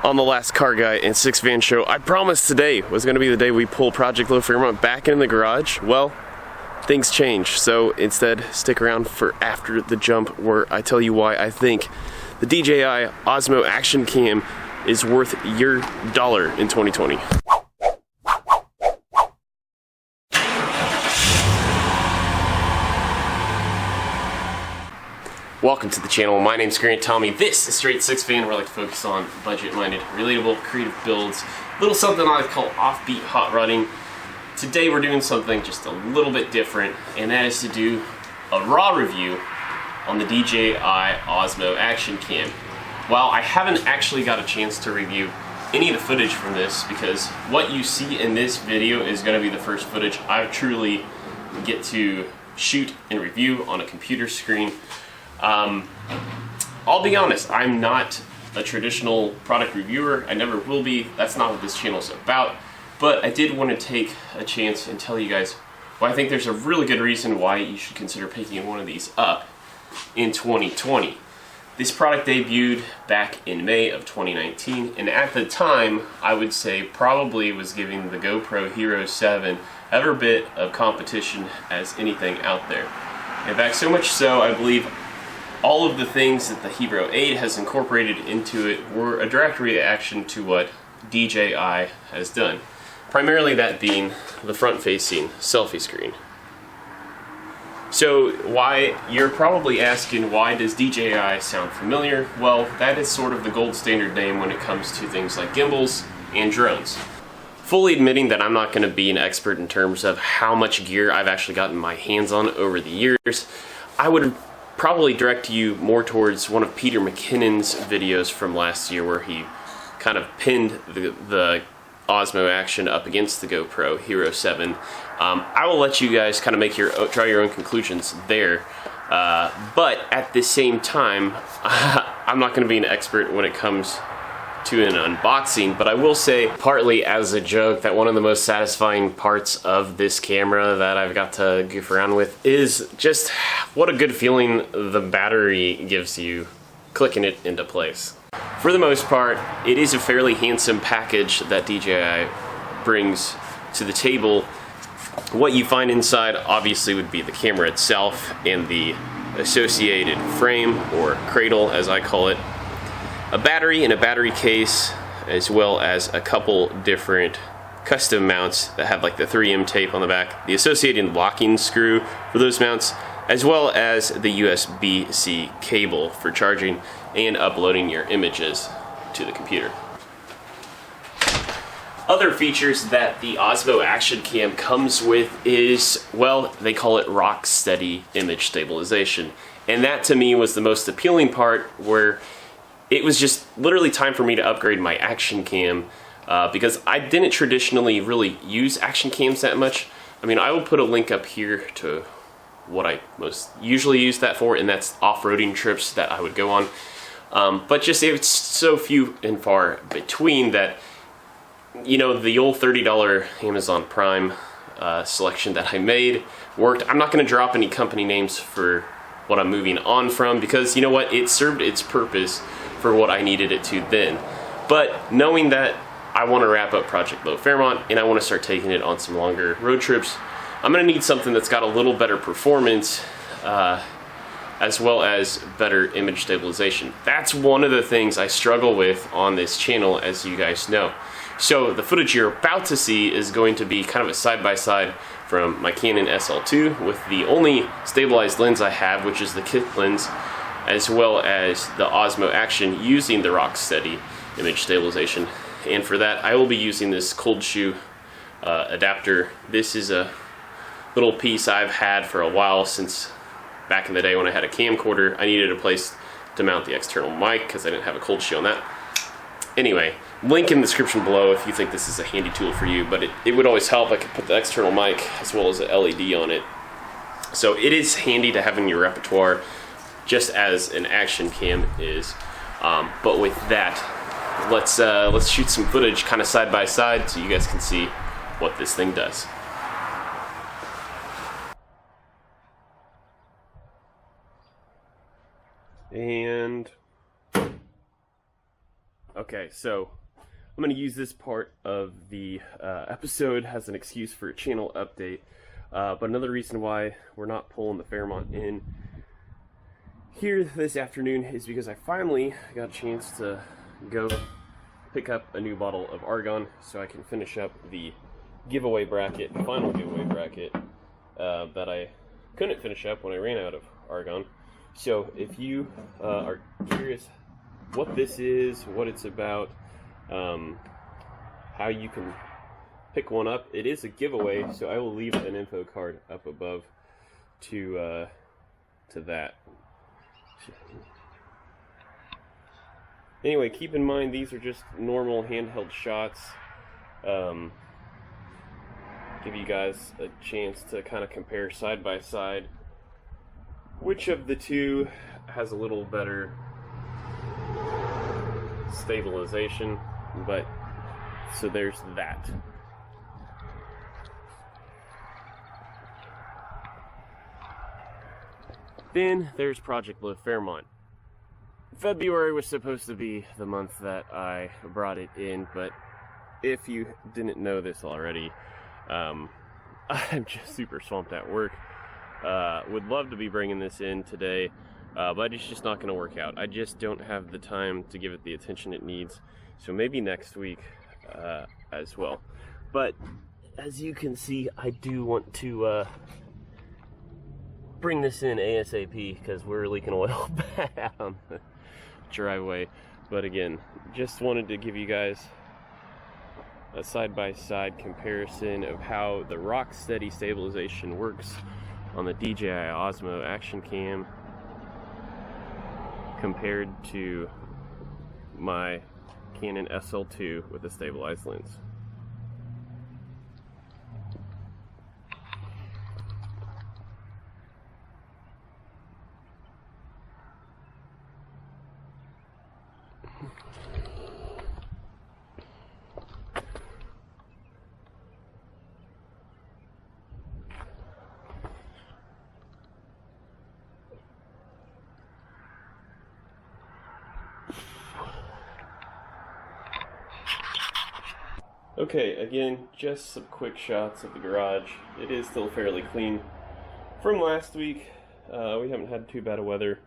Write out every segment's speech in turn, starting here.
On the last Car Guy and 6 Van show, I promised today was going to be the day we pull Project Low Fairmont back in the garage. Well, things change, so instead stick around for after the jump where I tell you why I think the DJI OSMO Action Cam is worth your dollar in 2020. Welcome to the channel. My name's Grant Tommy. This is Straight 6 Van, where I like to focus on budget-minded, relatable, creative builds. A little something I like to call offbeat hot rodding. Today we're doing something just a little bit different, and that is to do a raw review on the DJI OSMO Action Cam. While I haven't actually got a chance to review any of the footage from this, because what you see in this video is going to be the first footage I truly get to shoot and review on a computer screen. I'll be honest, I'm not a traditional product reviewer. I never will be. That's not what this channel is about. But I did want to take a chance and tell you guys why I think there's a really good reason why you should consider picking one of these up in 2020. This product debuted back in May of 2019, and at the time, I would say probably was giving the GoPro Hero 7 every bit of competition as anything out there. In fact, so much so, I believe all of the things that the Hero 8 has incorporated into it were a direct reaction to what DJI has done. Primarily that being the front-facing selfie screen. So why, you're probably asking, why does DJI sound familiar? Well, that is sort of the gold standard name when it comes to things like gimbals and drones. Fully admitting that I'm not going to be an expert in terms of how much gear I've actually gotten my hands on over the years, I would probably direct you more towards one of Peter McKinnon's videos from last year where he kind of pinned the Osmo Action up against the GoPro Hero 7. I will let you guys kind of draw your own conclusions there. But at the same time, I'm not going to be an expert when it comes to an unboxing, but I will say, partly as a joke, that one of the most satisfying parts of this camera that I've got to goof around with is just what a good feeling the battery gives you clicking it into place. For the most part, it is a fairly handsome package that DJI brings to the table. What you find inside obviously would be the camera itself and the associated frame, or cradle as I call it, a battery and a battery case, as well as a couple different custom mounts that have like the 3M tape on the back, the associated locking screw for those mounts, as well as the USB-C cable for charging and uploading your images to the computer. Other features that the Osmo Action Cam comes with is, well, they call it rock steady image stabilization. And that to me was the most appealing part, where it was just literally time for me to upgrade my Action Cam because I didn't traditionally really use Action Cams that much. I mean, I will put a link up here to what I most usually use that for, and that's off-roading trips that I would go on. But just it's so few and far between that, you know, the old $30 Amazon Prime selection that I made worked. I'm not going to drop any company names for what I'm moving on from, because you know what, it served its purpose for what I needed it to then. But knowing that I want to wrap up Project Low Fairmont and I want to start taking it on some longer road trips, I'm going to need something that's got a little better performance as well as better image stabilization. That's one of the things I struggle with on this channel, as you guys know. So the footage you're about to see is going to be kind of a side-by-side from my Canon SL2 with the only stabilized lens I have, which is the kit lens, as well as the Osmo Action using the rock steady image stabilization. And for that, I will be using this cold shoe adapter. This is a little piece I've had for a while, since back in the day when I had a camcorder. I needed a place to mount the external mic because I didn't have a cold shoe on that. Anyway, link in the description below if you think this is a handy tool for you, but it would always help. I could put the external mic as well as an LED on it. So it is handy to have in your repertoire, just as an Action Cam is. But with that, let's shoot some footage kind of side by side so you guys can see what this thing does. And Okay, so I'm going to use this part of the episode as an excuse for a channel update. But another reason why we're not pulling the Fairmont in here this afternoon is because I finally got a chance to go pick up a new bottle of argon so I can finish up the giveaway bracket, final giveaway bracket that I couldn't finish up when I ran out of argon. So if you are curious what this is, what it's about, how you can pick one up, it is a giveaway, so I will leave an info card up above to that. Anyway, keep in mind these are just normal handheld shots. Give you guys a chance to kind of compare side by side which of the two has a little better stabilization, but so there's that. Then there's Project Blue Fairmont. February was supposed to be the month that I brought it in, but if you didn't know this already, I'm just super swamped at work. Would love to be bringing this in today, but it's just not going to work out. I just don't have the time to give it the attention it needs, so maybe next week as well. But as you can see, I do want to bring this in ASAP because we're leaking oil bad on the driveway. But again, just wanted to give you guys a side-by-side comparison of how the rock steady stabilization works on the DJI OSMO action cam compared to my Canon SL2 with a stabilized lens. Okay, again, just some quick shots of the garage. It is still fairly clean from last week. We haven't had too bad of weather,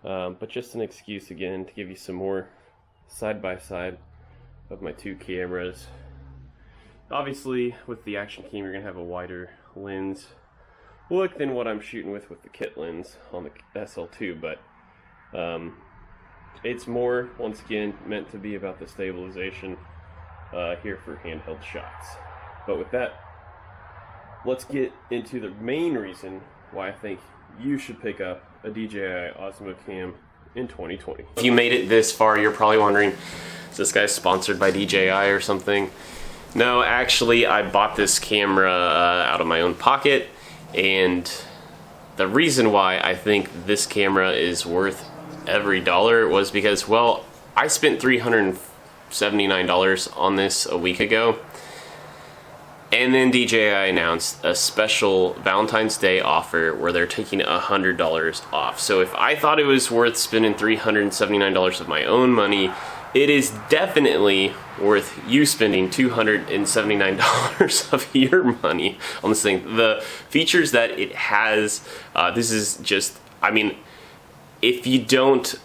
but just an excuse again to give you some more side-by-side of my two cameras. Obviously, with the action cam, you're going to have a wider lens look than what I'm shooting with the kit lens on the SL2, but it's more, once again, meant to be about the stabilization here for handheld shots. But with that, let's get into the main reason why I think you should pick up a DJI OSMO cam in 2020. If you made it this far, you're probably wondering, is this guy sponsored by DJI or something? No, actually, I bought this camera out of my own pocket, and the reason why I think this camera is worth every dollar was because, well, I spent $379 on this a week ago, and then DJI announced a special Valentine's Day offer where they're taking $100 off. So if I thought it was worth spending $379 of my own money, it is definitely worth you spending $279 of your money on this thing. The features that it has, this is just, I mean, if you don't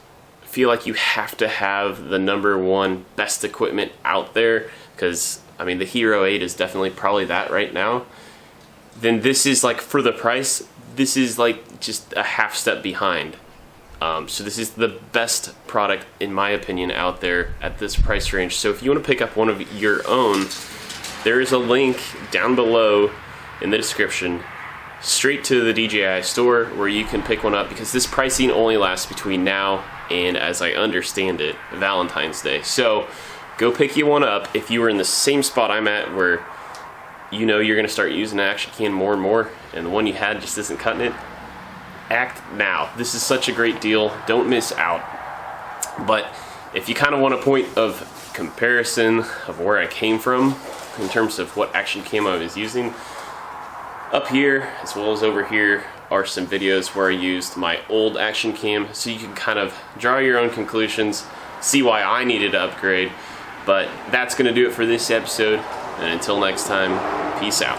feel like you have to have the #1 best equipment out there, because I mean the Hero 8 is definitely probably that right now, then this is like, for the price, this is like just a half step behind. So this is the best product in my opinion out there at this price range. So if you want to pick up one of your own, there is a link down below in the description straight to the DJI store where you can pick one up, because this pricing only lasts between now and, as I understand it, Valentine's Day. So go pick you one up if you are in the same spot I'm at, where you know you're going to start using the action cam more and more, and the one you had just isn't cutting it. Act now. This is such a great deal. Don't miss out. But if you kind of want a point of comparison of where I came from in terms of what action cam I was using, up here as well as over here are some videos where I used my old action cam, so you can kind of draw your own conclusions see why I needed to upgrade. But that's going to do it for this episode, and until next time, peace out.